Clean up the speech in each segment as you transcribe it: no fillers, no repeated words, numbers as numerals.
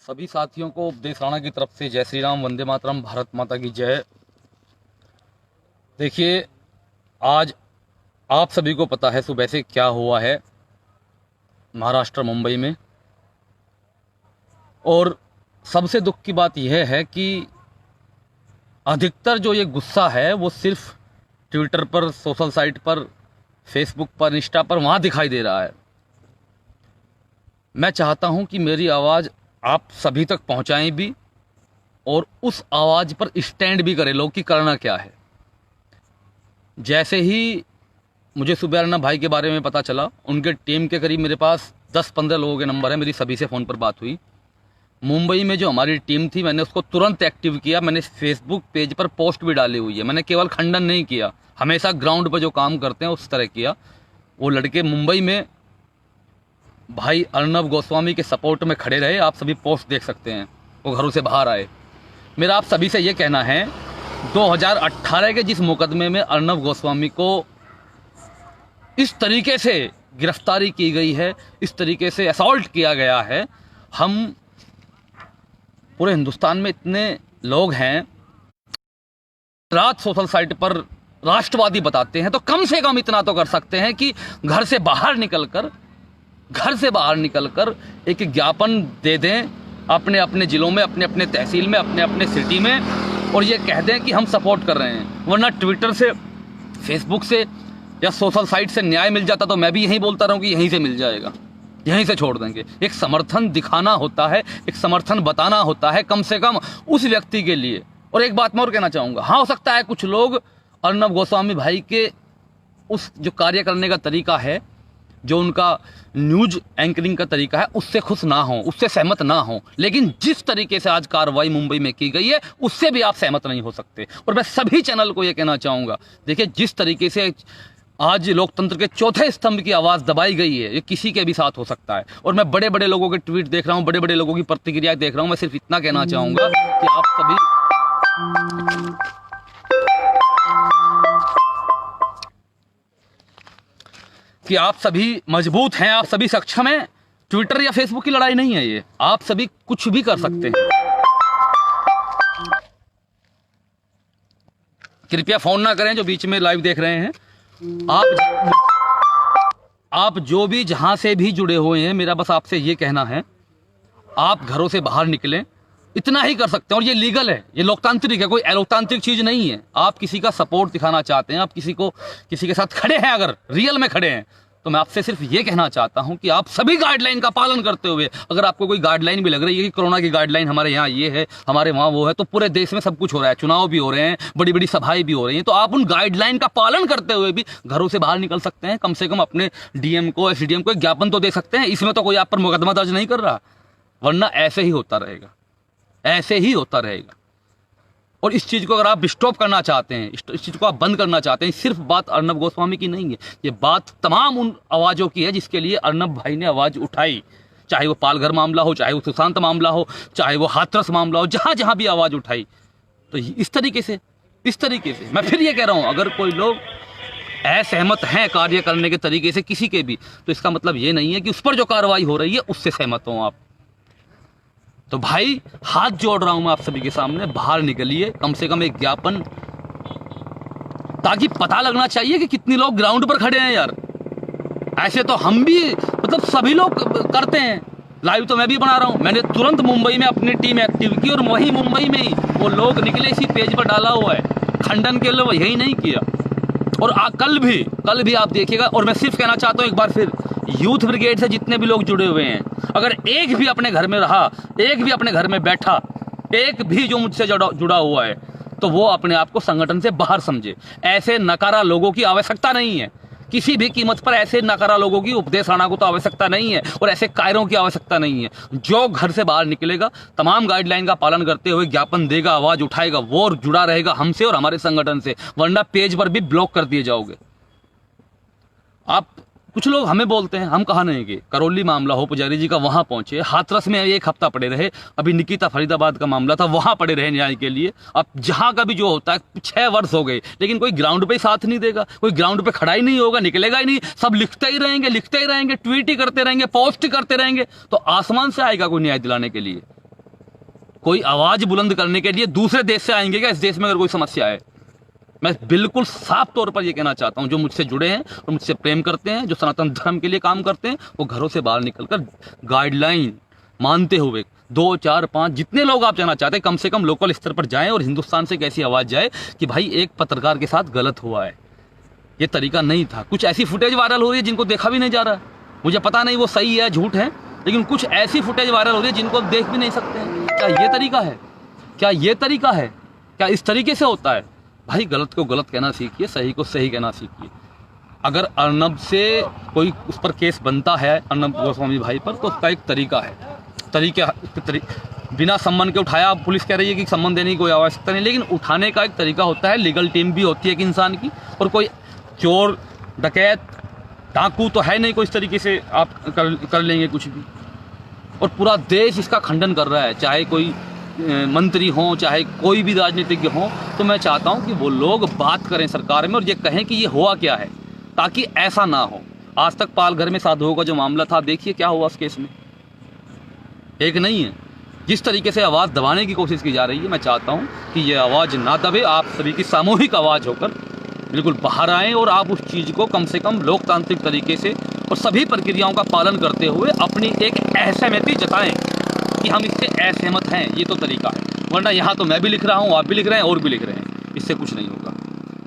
सभी साथियों को उपदेश राणा की तरफ से जय श्री राम, वंदे मातरम, भारत माता की जय। देखिए, आज आप सभी को पता है सुबह से क्या हुआ है महाराष्ट्र मुंबई में। और सबसे दुख की बात यह है कि अधिकतर जो ये गुस्सा है वो सिर्फ ट्विटर पर, सोशल साइट पर, फेसबुक पर, इंस्टा पर वहाँ दिखाई दे रहा है। मैं चाहता हूँ कि मेरी आवाज़ आप सभी तक पहुँचाएं भी और उस आवाज़ पर स्टैंड भी करें लोग कि करना क्या है। जैसे ही मुझे सुबह अर्नब भाई के बारे में पता चला, उनके टीम के करीब मेरे पास 10-15 लोगों के नंबर है, मेरी सभी से फ़ोन पर बात हुई। मुंबई में जो हमारी टीम थी, मैंने उसको तुरंत एक्टिव किया। मैंने फेसबुक पेज पर पोस्ट भी डाली हुई है। मैंने केवल खंडन नहीं किया, हमेशा ग्राउंड पर जो काम करते हैं उस तरह किया। वो लड़के मुंबई में भाई अर्नब गोस्वामी के सपोर्ट में खड़े रहे। आप सभी पोस्ट देख सकते हैं, वो घरों से बाहर आए। मेरा आप सभी से ये कहना है, 2018 के जिस मुकदमे में अर्नब गोस्वामी को इस तरीके से गिरफ्तारी की गई है, इस तरीके से असॉल्ट किया गया है, हम पूरे हिंदुस्तान में इतने लोग हैं, रात सोशल साइट पर राष्ट्रवादी बताते हैं, तो कम से कम इतना तो कर सकते हैं कि घर से बाहर निकलकर एक ज्ञापन दे दें अपने अपने ज़िलों में, अपने अपने तहसील में, अपने अपने सिटी में, और ये कह दें कि हम सपोर्ट कर रहे हैं। वरना ट्विटर से, फेसबुक से या सोशल साइट से न्याय मिल जाता तो मैं भी यही बोलता रहूं कि यहीं से मिल जाएगा, यहीं से छोड़ देंगे। एक समर्थन दिखाना होता है, एक समर्थन बताना होता है कम से कम उस व्यक्ति के लिए। और एक बात मैं और कहना चाहूँगा, हाँ, हो सकता है कुछ लोग अर्नब गोस्वामी भाई के उस जो कार्य करने का तरीका है, जो उनका न्यूज एंकरिंग का तरीका है, उससे खुश ना हो, उससे सहमत ना हो। लेकिन जिस तरीके से आज कार्रवाई मुंबई में की गई है, उससे भी आप सहमत नहीं हो सकते। और मैं सभी चैनल को यह कहना चाहूँगा, देखिए, जिस तरीके से आज लोकतंत्र के चौथे स्तंभ की आवाज़ दबाई गई है, ये किसी के भी साथ हो सकता है। और मैं बड़े बड़े लोगों के ट्वीट देख रहा हूँ, बड़े बड़े लोगों की प्रतिक्रियाएं देख रहा हूँ। मैं सिर्फ इतना कहना चाहूँगा कि आप सभी मजबूत हैं, आप सभी सक्षम हैं। ट्विटर या फेसबुक की लड़ाई नहीं है ये, आप सभी कुछ भी कर सकते हैं। कृपया फोन ना करें जो बीच में लाइव देख रहे हैं। आप जो भी जहां से भी जुड़े हुए हैं, मेरा बस आपसे ये कहना है, आप घरों से बाहर निकलें, इतना ही कर सकते हैं। और ये लीगल है, ये लोकतांत्रिक है, कोई अलोकतांत्रिक चीज नहीं है। आप किसी का सपोर्ट दिखाना चाहते हैं, आप किसी के साथ खड़े हैं, अगर रियल में खड़े हैं, तो मैं आपसे सिर्फ ये कहना चाहता हूं कि आप सभी गाइडलाइन का पालन करते हुए, अगर आपको कोई गाइडलाइन भी लग रही है कि कोरोना की गाइडलाइन हमारे यहाँ ये है, हमारे वहाँ वो है, तो पूरे देश में सब कुछ हो रहा है, चुनाव भी हो रहे हैं, बड़ी बड़ी सभाएं भी हो रही हैं, तो आप उन गाइडलाइन का पालन करते हुए भी घरों से बाहर निकल सकते हैं। कम से कम अपने डीएम को, एसडीएम को एक ज्ञापन तो दे सकते हैं। इसमें तो कोई आप पर मुकदमा दर्ज नहीं कर रहा, वरना ऐसे ही होता रहेगा, ऐसे ही होता रहेगा। और इस चीज़ को अगर आप स्टॉप करना चाहते हैं, इस चीज़ को आप बंद करना चाहते हैं, सिर्फ बात अर्नब गोस्वामी की नहीं है, ये बात तमाम उन आवाज़ों की है जिसके लिए अर्नब भाई ने आवाज़ उठाई। चाहे वो पालघर मामला हो, चाहे वो सुशांत मामला हो, चाहे वो हाथरस मामला हो, जहाँ जहाँ भी आवाज़ उठाई। तो इस तरीके से मैं फिर ये कह रहा हूँ, अगर कोई लोग असहमत हैं कार्य करने के तरीके से किसी के भी, तो इसका मतलब ये नहीं है कि उस पर जो कार्रवाई हो रही है उससे सहमत हों आप। तो भाई, हाथ जोड़ रहा हूं मैं आप सभी के सामने, बाहर निकलिए, कम से कम एक ज्ञापन, ताकि पता लगना चाहिए कि कितने लोग ग्राउंड पर खड़े हैं यार। ऐसे तो हम भी, मतलब सभी लोग करते हैं। लाइव तो मैं भी बना रहा हूं। मैंने तुरंत मुंबई में अपनी टीम एक्टिव की और वहीं मुंबई में ही वो लोग निकले, इसी पेज पर डाला हुआ है। खंडन के लिए यही नहीं किया। और कल भी आप देखिएगा। और मैं सिर्फ कहना चाहता हूं एक बार फिर, यूथ ब्रिगेड से जितने भी लोग जुड़े हुए हैं, अगर एक भी अपने घर में रहा, एक भी अपने घर में बैठा, एक भी जो मुझसे जुड़ा हुआ है, तो वो अपने आप को संगठन से बाहर समझे। ऐसे नकारा लोगों की आवश्यकता नहीं है, किसी भी कीमत पर ऐसे नकारा लोगों की उपदेश राणा को तो आवश्यकता नहीं है, और ऐसे कायरों की आवश्यकता नहीं है। जो घर से बाहर निकलेगा, तमाम गाइडलाइन का पालन करते हुए ज्ञापन देगा, आवाज उठाएगा, वो जुड़ा रहेगा हमसे और हमारे संगठन से। वरना पेज पर भी ब्लॉक कर दिए जाओगे आप। कुछ लोग हमें बोलते हैं, हम कहा नहीं कि करौली मामला हो, पुजारी जी का, वहां पहुंचे। हाथरस में 1 हफ्ता पड़े रहे। अभी निकिता फरीदाबाद का मामला था, वहां पड़े रहे न्याय के लिए। अब जहां का भी जो होता है, 6 वर्ष हो गए, लेकिन कोई ग्राउंड पे साथ नहीं देगा, कोई ग्राउंड पे खड़ा ही नहीं होगा, निकलेगा ही नहीं। सब लिखते ही रहेंगे, ट्वीट ही करते रहेंगे, पोस्ट ही करते रहेंगे। तो आसमान से आएगा कोई न्याय दिलाने के लिए? कोई आवाज बुलंद करने के लिए दूसरे देश से आएंगे क्या? इस देश में अगर कोई समस्या है, मैं बिल्कुल साफ तौर पर ये कहना चाहता हूं, जो मुझसे जुड़े हैं और मुझसे प्रेम करते हैं, जो सनातन धर्म के लिए काम करते हैं, वो घरों से बाहर निकलकर गाइडलाइन मानते हुए 2, 4, 5 जितने लोग आप जाना चाहते हैं, कम से कम लोकल स्तर पर जाएं और हिंदुस्तान से एक ऐसी आवाज जाए कि भाई एक पत्रकार के साथ गलत हुआ है, ये तरीका नहीं था। कुछ ऐसी फुटेज वायरल हो रही है जिनको देखा भी नहीं जा रहा, मुझे पता नहीं वो सही है झूठ है, लेकिन कुछ ऐसी फुटेज वायरल हो रही है जिनको आप देख भी नहीं सकते हैं। क्या ये तरीका है? क्या ये तरीका है? क्या इस तरीके से होता है? भाई गलत को गलत कहना सीखिए, सही को सही कहना सीखिए। अगर अर्नब से कोई उस पर केस बनता है, अर्नब गोस्वामी भाई पर, तो उसका एक तरीका है, बिना सम्मान के उठाया। पुलिस कह रही है कि सम्मान देने की कोई आवश्यकता नहीं, लेकिन उठाने का एक तरीका होता है, लीगल टीम भी होती है एक इंसान की, और कोई चोर डकैत डाकू तो है नहीं कोई इस तरीके से आप कर लेंगे कुछ भी। और पूरा देश इसका खंडन कर रहा है, चाहे कोई मंत्री हों, चाहे कोई भी राजनीतिज्ञ हों। तो मैं चाहता हूं कि वो लोग बात करें सरकार में और ये कहें कि ये हुआ क्या है, ताकि ऐसा ना हो। आज तक पालघर में साधुओं का जो मामला था, देखिए क्या हुआ उस केस में, एक नहीं है। जिस तरीके से आवाज़ दबाने की कोशिश की जा रही है, मैं चाहता हूं कि ये आवाज़ ना दबे, आप सभी की सामूहिक आवाज़ होकर बिल्कुल बाहर आएँ और आप उस चीज़ को कम से कम लोकतांत्रिक तरीके से और सभी प्रक्रियाओं का पालन करते हुए अपनी एक असहमति जताएं कि हम इससे असहमत हैं। ये तो तरीका है, वरना यहाँ तो मैं भी लिख रहा हूँ, आप भी लिख रहे हैं और भी लिख रहे हैं, इससे कुछ नहीं होगा।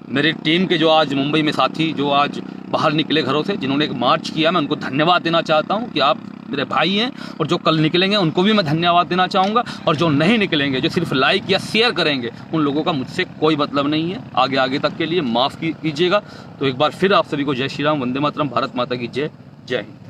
मेरी टीम के जो आज मुंबई में साथी जो आज बाहर निकले घरों से, जिन्होंने एक मार्च किया, मैं उनको धन्यवाद देना चाहता हूँ कि आप मेरे भाई हैं। और जो कल निकलेंगे उनको भी मैं धन्यवाद देना चाहूँगा, और जो नहीं निकलेंगे, जो सिर्फ लाइक या शेयर करेंगे, उन लोगों का मुझसे कोई मतलब नहीं है। आगे तक के लिए माफ़ कीजिएगा। तो एक बार फिर आप सभी को जय श्री राम, वंदे मातरम, भारत माता की जय, जय हिंद।